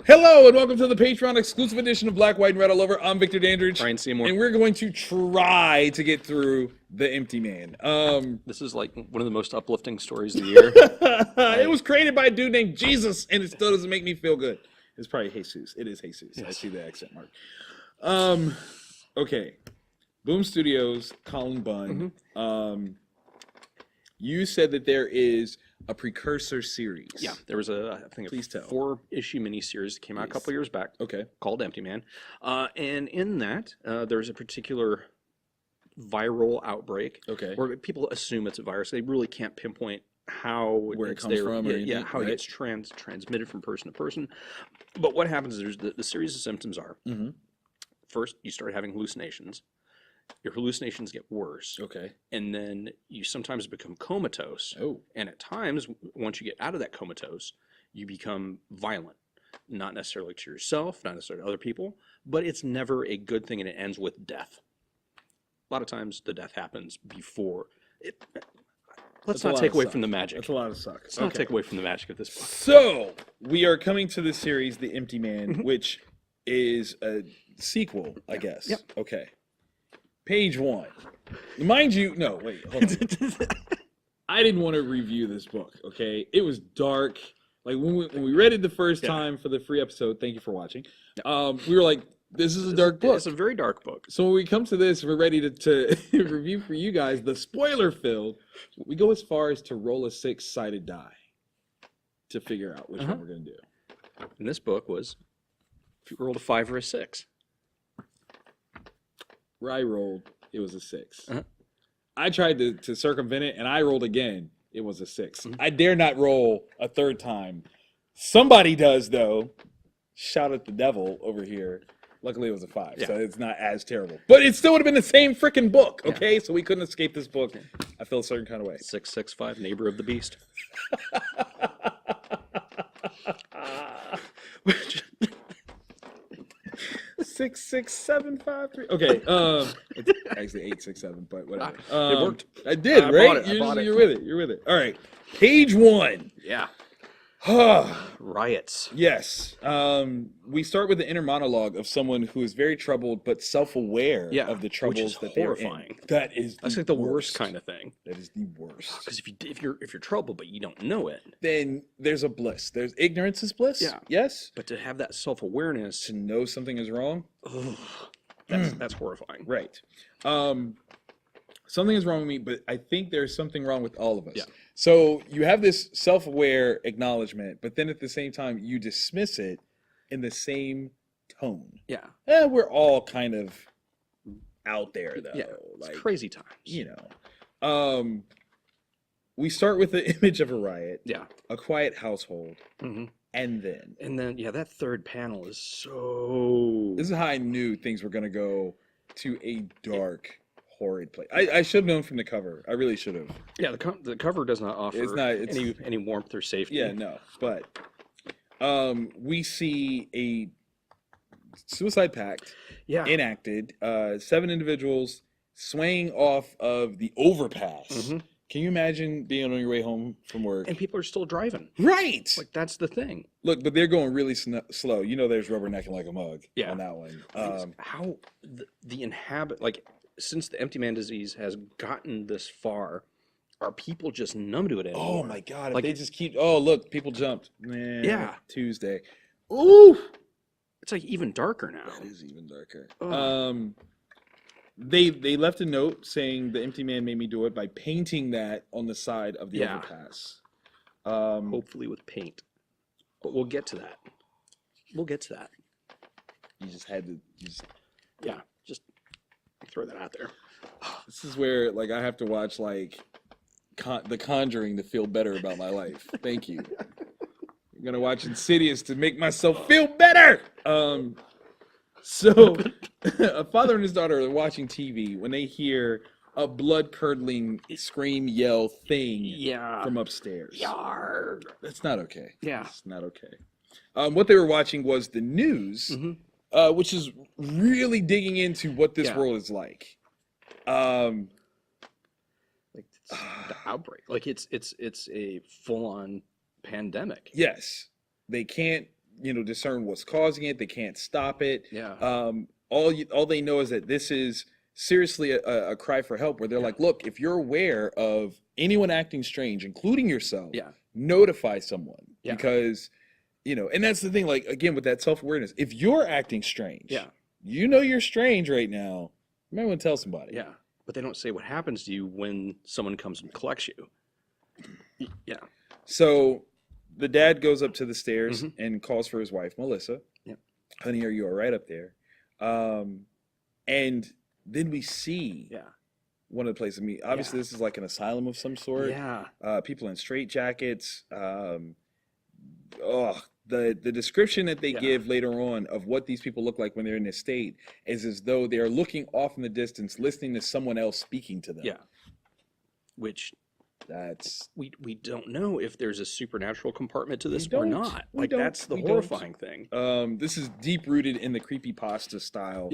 Hello and welcome to the Patreon exclusive edition of Black, White, and Red All Over. I'm Victor Dandridge. Ryan Seymour. And we're going to try to get through The Empty Man. This is like one of the most uplifting stories of the year. It was created by a dude named Jesus, and it still doesn't make me feel good. It's probably Jesus. It is Jesus. Yes. I see the accent mark. Okay. Boom Studios, Colin Bunn. You said that there is a precursor series. Yeah, there was I think, a 4-issue miniseries that came out a couple years back. Okay. Called Empty Man, and in that there's a particular viral outbreak. Okay. Where people assume it's a virus. They really can't pinpoint where it comes from. How it gets transmitted from person to person. But what happens is the series of symptoms are first you start having hallucinations. Your hallucinations get worse. Okay. And then you sometimes become comatose. Oh. And at times, once you get out of that comatose, you become violent. Not necessarily to yourself, not necessarily to other people, but it's never a good thing and it ends with death. A lot of times the death happens before it. Let's not take away from the magic. That's a lot of suck. Let's not take away from the magic of this book. So, we are coming to the series, The Empty Man, which is a sequel, I guess. Yep. Okay. Page 1. Mind you, no, wait, hold on. I didn't want to review this book, okay? It was dark. Like, when we read it the first time for the free episode, thank you for watching, we were like, this is a dark book. It's a very dark book. So when we come to this, we're ready to review for you guys the spoiler-filled. We go as far as to roll a 6-sided die to figure out which one we're going to do. And this book was, if you rolled a 5 or a 6. Where I rolled, it was a 6. I tried to circumvent it, and I rolled again. It was a 6. I dare not roll a third time. Somebody does, though. Shout at the devil over here. Luckily, it was a 5, so it's not as terrible. But it still would have been the same freaking book, okay? So we couldn't escape this book. I feel a certain kind of way. 665, Neighbor of the Beast. Six, 7, 5, 3. Okay, it's actually 8, 6, 7, but whatever. It worked. I did, right? You're with it. You're with it. All right, page 1. Yeah. Riots. Yes. We start with the inner monologue of someone who is very troubled but self-aware of the troubles that they're in. That's like the worst kind of thing. That is the worst. Because if you're troubled but you don't know it, then there's a bliss. There's ignorance is bliss. Yeah. Yes. But to have that self-awareness, to know something is wrong, that's horrifying. Right. Something is wrong with me, but I think there's something wrong with all of us. Yeah. So you have this self-aware acknowledgement, but then at the same time, you dismiss it in the same tone. Yeah. We're all kind of out there, though. Yeah, it's crazy times. You know. We start with the image of a riot. Yeah. A quiet household. And then, that third panel is so... This is how I knew things were going to go to a dark... horrid place. I should have known from the cover. I really should have. Yeah, the cover does not offer any warmth or safety. Yeah, no. But we see a suicide pact enacted. 7 individuals swaying off of the overpass. Can you imagine being on your way home from work? And people are still driving. Right. Like, that's the thing. Look, but they're going really slow. You know there's rubbernecking like a mug on that one. How the since the Empty Man disease has gotten this far, are people just numb to it anymore? Oh my God! If they just keep. Oh look, people jumped. Man, yeah, Tuesday. Ooh, it's like even darker now. It is even darker. They left a note saying the Empty Man made me do it by painting that on the side of the overpass. Hopefully with paint, but we'll get to that. You just had to. Just throw that out there. This is where I have to watch The Conjuring to feel better about my life. Thank you. I'm gonna watch Insidious to make myself feel better. So a father and his daughter are watching TV when they hear a blood-curdling scream, yell thing from upstairs. Yarg. That's not okay. Yeah, it's not okay. What they were watching was the news. Which is really digging into what this world is like. The outbreak, it's a full-on pandemic. Yes, they can't discern what's causing it. They can't stop it. Yeah. All they know is that this is seriously a cry for help, where they're like, look, if you're aware of anyone acting strange, including yourself, Yeah. notify someone. Yeah. Because, and that's the thing, like, again, with that self-awareness, if you're acting strange, Yeah. you're strange right now, you might want to tell somebody. Yeah. But they don't say what happens to you when someone comes and collects you. Yeah. So the dad goes up to the stairs Mhm. and calls for his wife, Melissa. Yep. Honey, are you all right up there? And then we see Yeah. one of the places. I mean, obviously, this is like an asylum of some sort. Yeah. People in straitjackets. The description that they give later on of what these people look like when they're in this state is as though they are looking off in the distance, listening to someone else speaking to them. Yeah. Which that's we don't know if there's a supernatural compartment to this or don't. not. We Like don't. that's the We horrifying thing. This is deep rooted in the creepypasta style,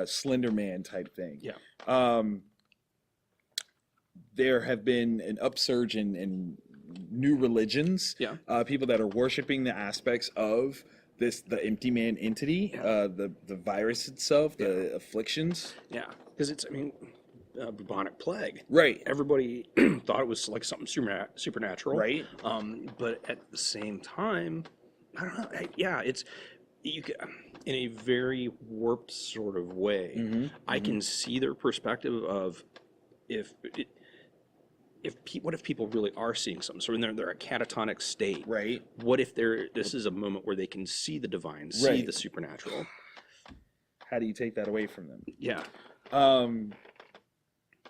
Slender Man type thing. Yeah. There have been an upsurge in new religions. Yeah. People that are worshiping the aspects of the empty man entity, the virus itself, the afflictions. Yeah. Because it's, bubonic plague. Right. Everybody thought it was like something supernatural. Right. But at the same time, I don't know. It's in a very warped sort of way. I can see their perspective of what if people really are seeing something? So they're a catatonic state. Right. What if this is a moment where they can see the divine, see the supernatural? How do you take that away from them? Yeah.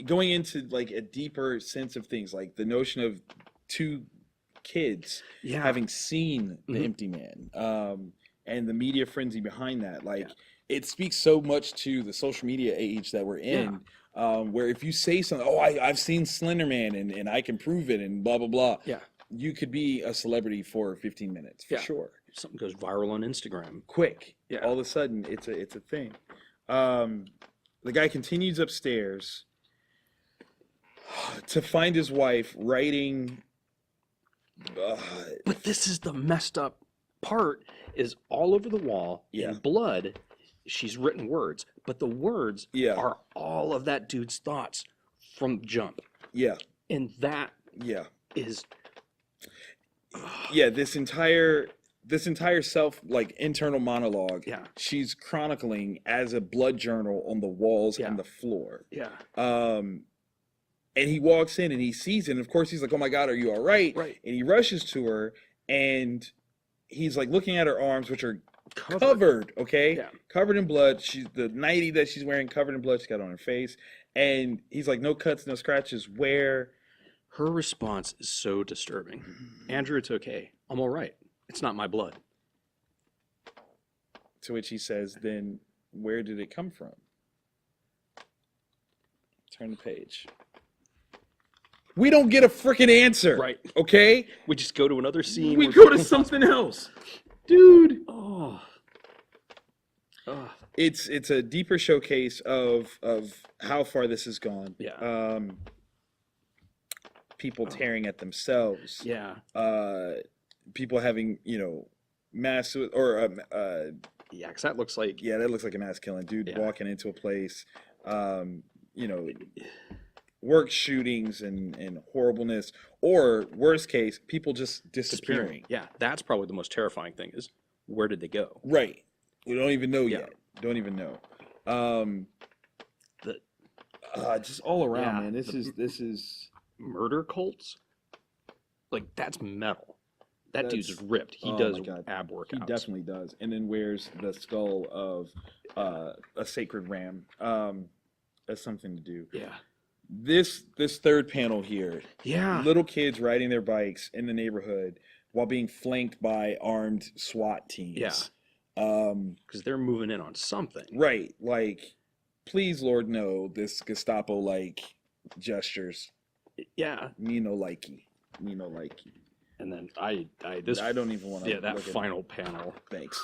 Going into like a deeper sense of things, like the notion of two kids having seen the empty man, and the media frenzy behind that, like it speaks so much to the social media age that we're in, where if you say something, I've seen Slender Man and I can prove it and blah blah blah, you could be a celebrity for 15 minutes for sure. Something goes viral on Instagram Quick, all of a sudden it's a thing. The guy continues upstairs to find his wife writing. But this is the messed up part, is all over the wall in blood, she's written words, but the words are all of that dude's thoughts from jump. Yeah. And that is this entire self, like, internal monologue, she's chronicling as a blood journal on the walls and the floor. And he walks in and he sees it, and of course he's like, oh my God, are you all right? And he rushes to her and he's like looking at her arms, which are covered covered in blood. She's the nightie that she's wearing covered in blood she's got on her face, and he's like, no cuts, no scratches. Where her response is so disturbing. Andrew, it's okay, I'm all right, it's not my blood. To which he says, then where did it come from? Turn the page. We don't get a freaking answer. Right. Okay? We just go to another scene. We go to something else. Dude. It's a deeper showcase of how far this has gone. Yeah. People tearing at themselves. Yeah. People having, mass or because that looks like that looks like a mass killing. Dude walking into a place, work shootings and horribleness, or worst case, people just disappearing. Yeah, that's probably the most terrifying thing, is where did they go? Right. We don't even know yet. Don't even know. Just all around, man. This is murder cults. Like, that's metal. That dude's ripped. He does ab workouts. He definitely does. And then wears the skull of a sacred ram. That's something to do. Yeah. This third panel here. Yeah. Little kids riding their bikes in the neighborhood while being flanked by armed SWAT teams. Yeah. Because they're moving in on something. Right. Like, please, Lord, no, this Gestapo-like gestures. Yeah. Me no likey. And then I don't even want to. Yeah, that final panel. Thanks.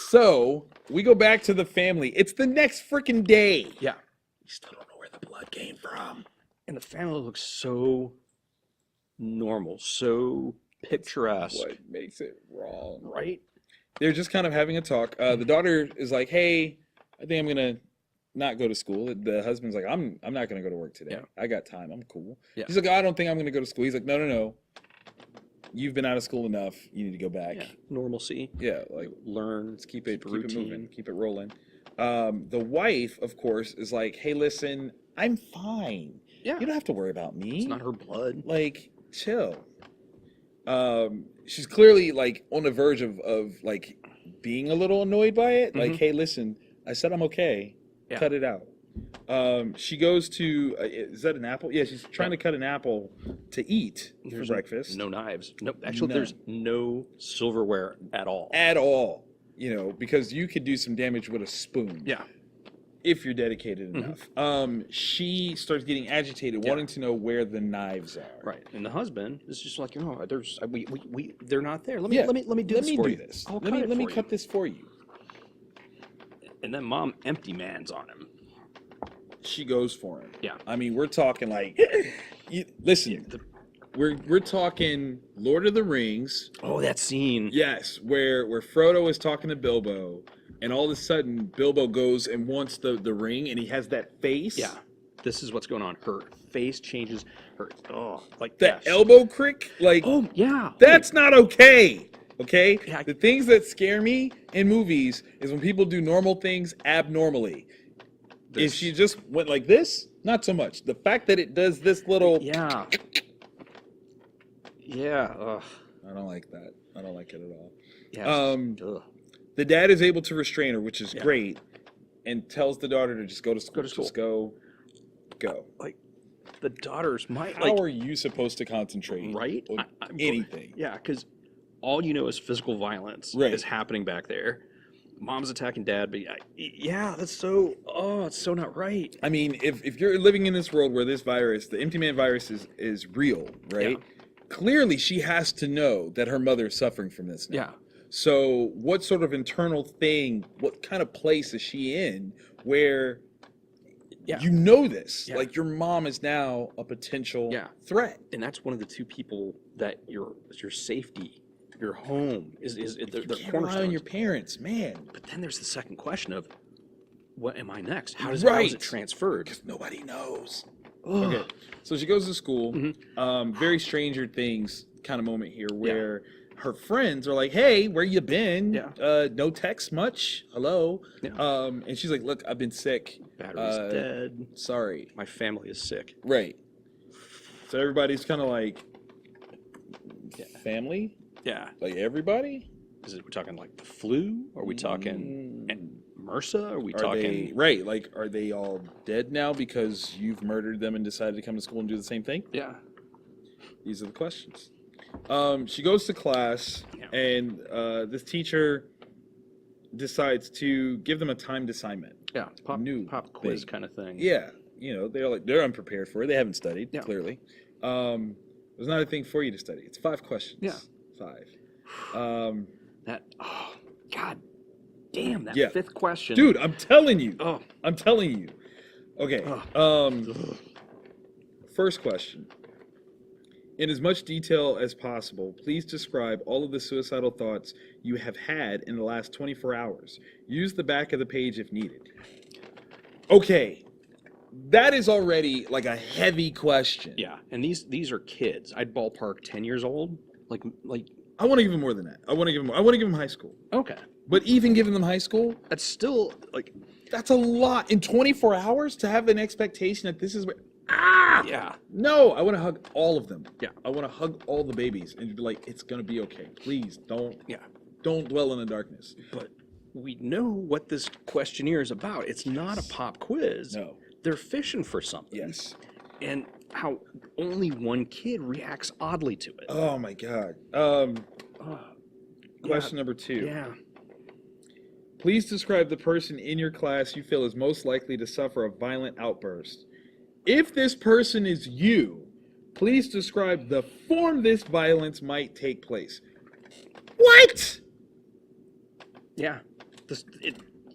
So we go back to the family. It's the next freaking day. Yeah. You still don't know where the blood came from. And the family looks so normal, so picturesque. What makes it wrong? Right? They're just kind of having a talk. The daughter is like, "Hey, I think I'm gonna not go to school." The husband's like, "I'm not gonna go to work today. Yeah. I got time. I'm cool." Yeah. She's like, "I don't think I'm gonna go to school." He's like, "No, no, no. You've been out of school enough. You need to go back." Yeah. Normalcy. Yeah, like Learn. let's keep it routine. moving, keep it rolling. The wife, of course, is like, "Hey, listen, I'm fine. Yeah. You don't have to worry about me. It's not her blood. Like, chill." She's clearly like on the verge of like being a little annoyed by it. Like, "Hey, listen, I said I'm okay. Yeah. Cut it out." She goes to is that an apple? Yeah, she's trying to cut an apple to eat for breakfast. No knives. No, actually, None. there's no silverware at all. At all, because you could do some damage with a spoon. Yeah. If you're dedicated enough. She starts getting agitated, wanting to know where the knives are. Right. And the husband is just like, they're not there. Let me do this for you. I'll Let me for cut you. this for you. And then mom empty mans on him. She goes for him. Yeah. I mean, we're talking like, listen, we're talking Lord of the Rings. Oh, that scene. Yes, where Frodo is talking to Bilbo, and all of a sudden Bilbo goes and wants the ring, and he has that face. Yeah. This is what's going on. Her face changes. Like that elbow crick. Like, oh yeah, that's not okay. Okay. Yeah. The things that scare me in movies is when people do normal things abnormally. If she just went like this, not so much. The fact that it does this little. Yeah. Yeah. I don't like that. I don't like it at all. Yeah. The dad is able to restrain her, which is great, and tells the daughter to just go to school. Just go. Like, the daughters might. How are you supposed to concentrate? Right. On anything. Yeah, because all you know is physical violence is happening back there. Mom's attacking dad, but that's so. Oh, it's so not right. I mean, if you're living in this world where this virus, the empty man virus, is real, right? Yeah. Clearly, she has to know that her mother is suffering from this now. Yeah. So, what sort of internal thing, what kind of place is she in where you know this? Yeah. Like, your mom is now a potential threat. And that's one of the two people that your safety, your home is they're cornerstones. On your parents, man. But then there's the second question of, what am I next? How is it transferred? Because nobody knows. Okay, so she goes to school. Very Stranger Things kind of moment here where her friends are like, "Hey, where you been? No text much. Hello." And she's like, "Look, I've been sick. Battery's dead. Sorry. My family is sick." Right. So everybody's kind of like, family? Yeah. Like everybody? We're talking like the flu? Are we talking MRSA? Are we talking... Right, like, are they all dead now because you've murdered them and decided to come to school and do the same thing? Yeah. These are the questions. She goes to class, and this teacher decides to give them a timed assignment. Yeah, pop quiz kind of thing. Yeah, they're unprepared for it. They haven't studied, clearly. There's not a thing for you to study. It's 5 questions. Yeah. 5. God damn, that 5th question. Dude, I'm telling you. I'm telling you. Okay. First question. In as much detail as possible, please describe all of the suicidal thoughts you have had in the last 24 hours. Use the back of the page if needed. Okay. That is already like a heavy question. Yeah, and these are kids. I'd ballpark 10 years old. Like I want to give them more than that. I want to give them high school. Okay. But even giving them high school, that's still like that's a lot in 24 hours to have an expectation that this is where yeah. No, I want to hug all of them. Yeah. I want to hug all the babies and be like, it's going to be okay. Please don't dwell in the darkness. But we know what this questionnaire is about. It's not a pop quiz. No. They're fishing for something. Yes. And how only one kid reacts oddly to it. Oh my God. Question number 2. Yeah. Please describe the person in your class you feel is most likely to suffer a violent outburst. If this person is you, please describe the form this violence might take place. What? Yeah.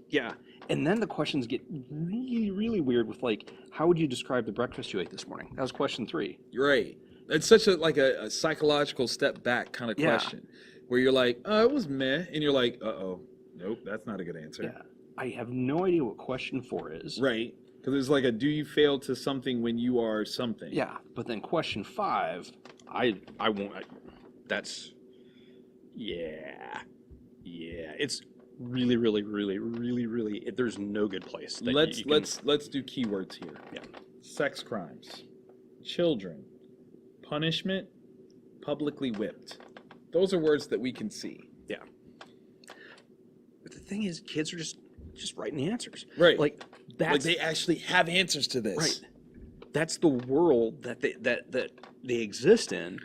Yeah. And then the questions get really, really weird with like, how would you describe the breakfast you ate this morning? That was question 3. Right. It's such a psychological step back kind of Yeah. question, where you're like, oh, it was meh, and you're like, uh-oh, nope, that's not a good answer. Yeah. I have no idea what question 4 is. Right. Because it's like a do you fail to something when you are something? Yeah, but then question 5, I won't. That's yeah. It's really, really, really, really, really. There's no good place. That Let's you can, let's do keywords here. Yeah. Sex crimes, children, punishment, publicly whipped. Those are words that we can see. Yeah. But the thing is, kids are just writing the answers. Right. Like that's Like they actually have answers to this. right. That's the world that they exist in.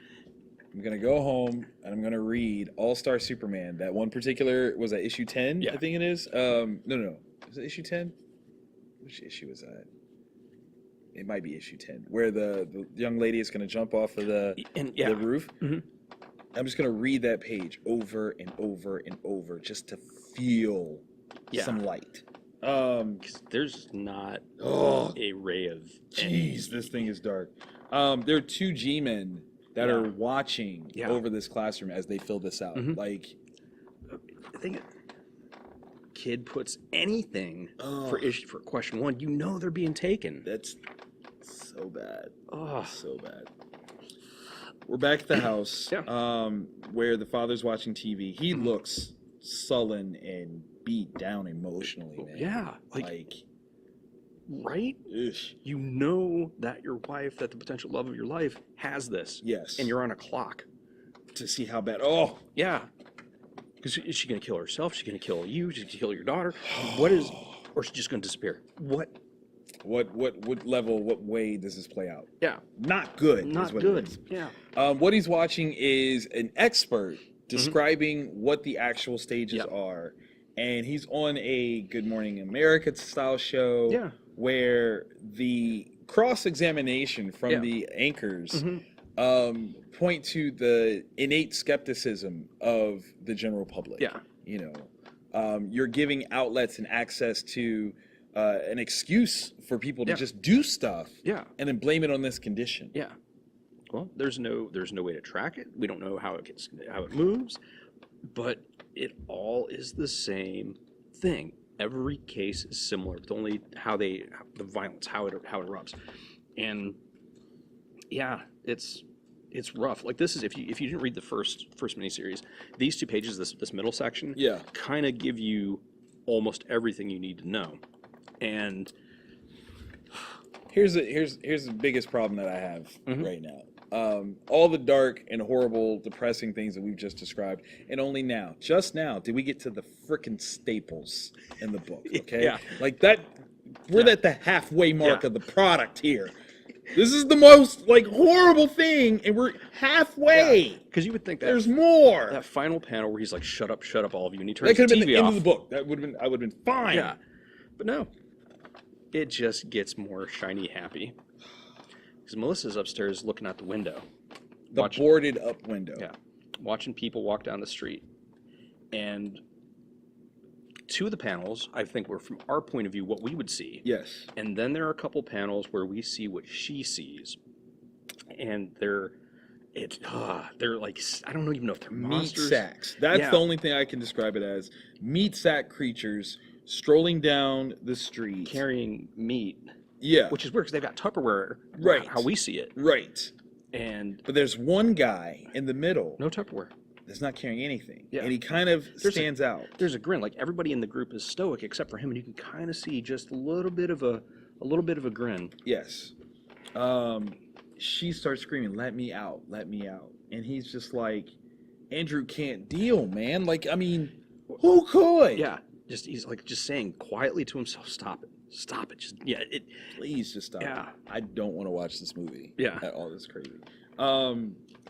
I'm gonna go home and I'm gonna read All-Star Superman. That one particular was that issue 10, Yeah. I think it is. No. Is it issue 10? Which issue is that? It might be issue 10, where the young lady is gonna jump off of the roof. Mhm. I'm just gonna read that page over and over and over just to feel some light. 'Cause there's not Oh, a ray of jeez, this thing is dark. There are 2 G-men that Yeah. are watching Yeah. over this classroom as they fill this out. Mhm. Like, I think kid puts anything oh, for question 1, you know they're being taken. that's so bad. Oh, So bad. We're back at the house, Yeah. where the father's watching TV. He looks sullen and beat down emotionally, man. yeah, like right? Ugh. You know that your wife, that the potential love of your life, has this, Yes. and you're on a clock. to see how bad. Oh, Yeah. Because is she going to kill herself? Is she going to kill you? Is she going to kill your daughter? What is, or is she just going to disappear? What? what level, what way does this play out? Yeah. Not good. Not is what good. It is. Yeah. What he's watching is an expert describing what the actual stages Yep. are, and he's on a Good Morning America style show. Yeah. Where the cross-examination from Yeah. the anchors Mhm. point to the innate skepticism of the general public. Yeah. You know, you're giving outlets and access to an excuse for people to Yeah. just do stuff Yeah. and then blame it on this condition. Yeah. Well, there's no way to track it. We don't know how it moves, but it all is the same thing. Every case is similar, with only the violence, how it erupts, and yeah, it's rough. Like this is if you didn't read the first miniseries, these 2 pages, this middle section, Yeah. kind of give you almost everything you need to know, and Here's the biggest problem that I have Mhm. right now. All the dark and horrible, depressing things that we've just described, and only now, just now, did we get to the frickin' staples in the book. Okay, Yeah. like that. We're Yeah. at the halfway mark Yeah. of the product here. This is the most horrible thing, and we're halfway. because you would think that There's more. that final panel where he's like, shut up, all of you," and he turns That could the have been TV the end off. of the book. I would have been fine. Yeah, but no, it just gets more shiny happy. Because Melissa's upstairs looking out the window, The watching, boarded up window. yeah, watching people walk down the street, and 2 of the panels I think were from our point of view what we would see, Yes. and then there are a couple panels where we see what she sees, and they're like, I don't even know if they're Meat monsters. sacks. That's Yeah. the only thing I can describe it as. Meat sack creatures strolling down the street. Carrying meat, Yeah. which is weird because they've got Tupperware, Right. how we see it, Right. and But there's one guy in the middle no Tupperware. that's not carrying anything. Yeah. And he kind of There's stands out. There's a grin, like everybody in the group is stoic except for him, and you can kind of see just a little bit of a grin. Yes. She starts screaming, "Let me out, let me out." And he's just like, Andrew can't deal, man. Like, I mean, who could? Yeah, he's like just saying quietly to himself, "Stop it, just Please just stop. Yeah. I don't want to watch this movie. Yeah. At all. This crazy.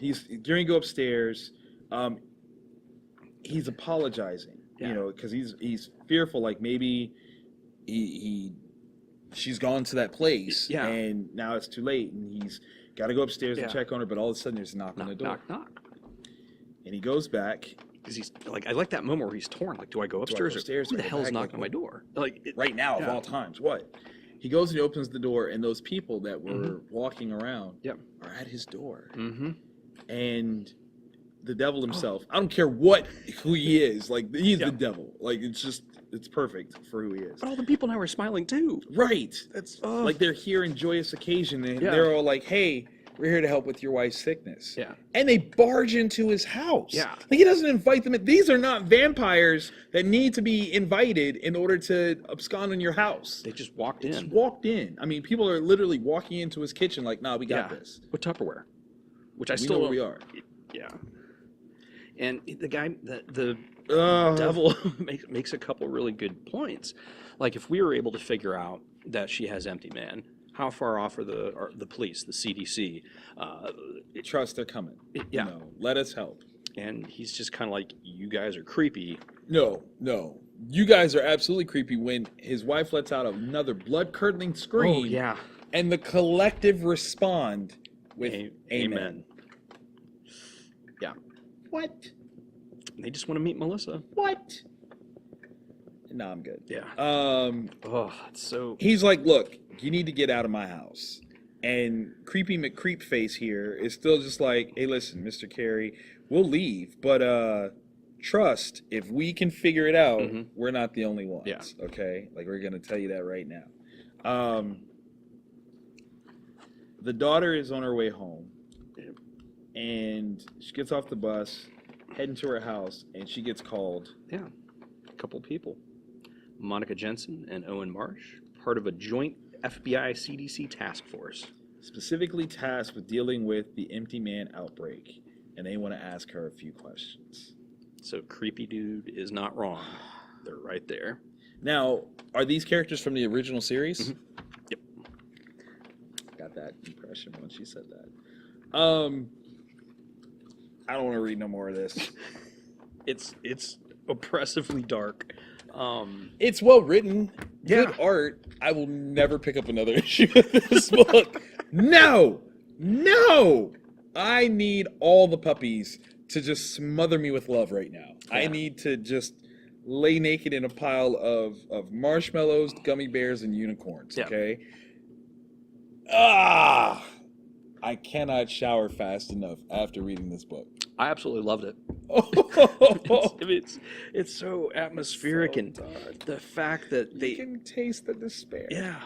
He's going to go upstairs. He's apologizing, Yeah. because he's fearful, like maybe she's gone to that place, Yeah. and now it's too late, and he's got to go upstairs Yeah. and check on her, but all of a sudden there's a knock on the door, knock." and he goes back. Because he's like, I like that moment where he's torn. Like, do I go upstairs? upstairs Who or the go hell's back? knocking on my door? Like, Right now, of Yeah. all times, what? He goes and he opens the door, and those people that were walking around Yep. are at his door. Mm-hmm. And the devil himself, I don't care who he is, like he's the devil. Like it's perfect for who he is. But all the people now are smiling too. Right. That's Like they're here in joyous occasion, and Yeah. they're all like, "Hey, we're here to help with your wife's sickness." Yeah. And they barge into his house. Yeah. Like he doesn't invite them. These are not vampires that need to be invited in order to abscond in your house. They just walked Just in. walked in. I mean, people are literally walking into his kitchen like, "Nah, we got this. With Tupperware, which I We still know where don't- we are." Yeah. And the guy, the Ugh. devil makes a couple really good points. Like if we were able to figure out that she has empty man, how far off are the police, the CDC? Trust they're coming. Yeah. No, let us help. And he's just kind of like, you guys are creepy. No. You guys are absolutely creepy when his wife lets out another blood-curdling scream. Oh yeah. And the collective respond with amen. Yeah. What? They just want to meet Melissa. What? No, I'm good. Yeah. Oh, it's so. He's like, look, you need to get out of my house. And Creepy McCreepface here is still just like, hey, listen, Mr. Carey, we'll leave, but trust, if we can figure it out, we're not the only ones. Yeah. Okay? Like, we're going to tell you that right now. The daughter is on her way home, and she gets off the bus, heading to her house, and she gets called. Yeah. A couple people. Monica Jensen and Owen Marsh, part of a joint FBI CDC task force. Specifically tasked with dealing with the empty man outbreak, and they want to ask her a few questions. So Creepy Dude is not wrong. They're right there. Now, are these characters from the original series? Yep. Got that impression when she said that. I don't want to read no more of this. It's oppressively dark. It's well written, Yeah. good art. I will never pick up another issue of this book. No! I need all the puppies to just smother me with love right now. Yeah. I need to just lay naked in a pile of marshmallows, gummy bears, and unicorns, Yeah. okay? I cannot shower fast enough after reading this book. I absolutely loved it. It's so atmospheric, So and dark. the fact that You they can taste the despair. yeah.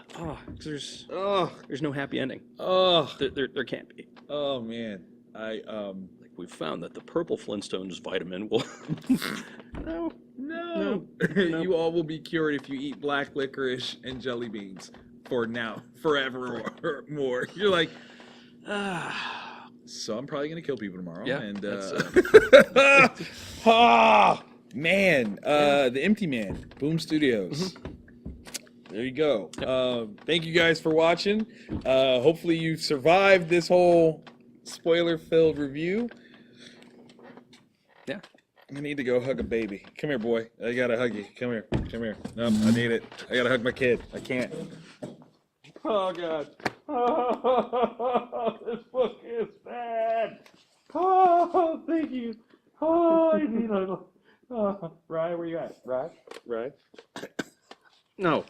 There's Oh, no happy ending. oh, There can't be. oh man. Like we've found that the purple Flintstones vitamin will. No. No. You all will be cured if you eat black licorice and jelly beans for now, forever or more. You're like, so I'm probably gonna kill people tomorrow. Yeah, And that's, man, the Empty Man, Boom Studios. There you go. Thank you guys for watching. Hopefully you survived this whole spoiler-filled review. Yeah. I need to go hug a baby. Come here, boy. I gotta hug you. Come here. No, I need it. I gotta hug my kid. I can't. Oh, God. Oh, this book is bad. Oh, thank you. Oh, I need a... Oh, Ryan, where you at? Ryan? No.